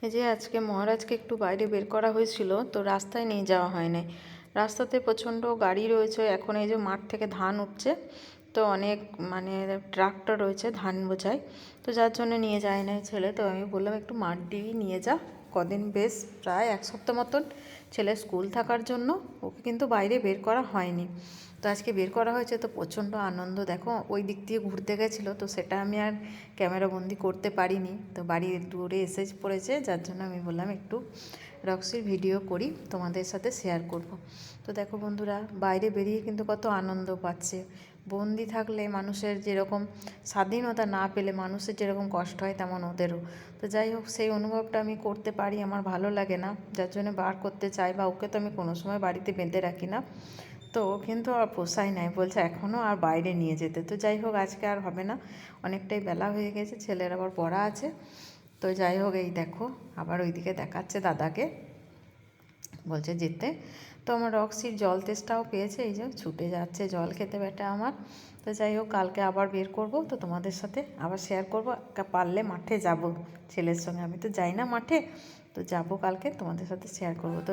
এই যে আজকে মহারাজকে একটু বাইরে বের করা হয়েছিল, তো রাস্তায় নিয়ে যাওয়া হয় নাই। রাস্তাতে প্রচণ্ড গাড়ি রয়েছে, এখন এই যে মাঠ থেকে ধান উঠছে, তো অনেক মানে ট্রাক্টর রয়েছে ধান বোঝায়, তো যার জন্য নিয়ে যায় না ছেলে। তো আমি বললাম একটু মাঠ দিয়ে নিয়ে যা, কদিন বেশ প্রায় এক সপ্তাহ মতন ছেলে স্কুল থাকার জন্য ওকে কিন্তু বাইরে বের করা হয়নি। তো আজকে বের করা হয়েছে, তো প্রচণ্ড আনন্দ। দেখো ওই দিক দিয়ে ঘুরতে গেছিলো, তো সেটা আমি আর ক্যামেরাবন্দি করতে পারিনি, তো বাড়ির দূরে এসে পড়েছে, যার জন্য আমি বললাম একটু রক্সির ভিডিও করি, তোমাদের সাথে শেয়ার করব। তো দেখো বন্ধুরা, বাইরে বেরিয়ে কিন্তু কত আনন্দ পাচ্ছে। বন্দি থাকলে মানুষের যেরকম স্বাধীনতা না পেলে মানুষের যেরকম কষ্ট হয়, তেমন ওদেরও। তো যাই হোক, সেই অনুভবটা আমি করতে পারি, আমার ভালো লাগে না, যার জন্য বার করতে চাই। বা ওকে তো আমি কোনো সময় বাড়িতে বেঁধে রাখি না, তো কিন্তু আর পোষায় নাই, বলছে এখনও আর বাইরে নিয়ে যেতে। তো যাই হোক, আজকে আর হবে না, অনেকটাই বেলা হয়ে গেছে, ছেলের আবার পড়া আছে। তো যাই হোক, এই দেখো আবার ওইদিকে দেখাচ্ছে দাদাকে, বলছে যেতে। তো আমার রক্সির জল তেষ্টাও পেয়েছে, এই যে ছুটে যাচ্ছে জল খেতে বেটা আমার। তো যাই হোক, কালকে আবার বের করব, তো তোমাদের সাথে আবার শেয়ার করব। পারলে মাঠে যাব ছেলের সঙ্গে, আমি তো যাই না মাঠে, তো যাব কালকে, তোমাদের সাথে শেয়ার করব। তো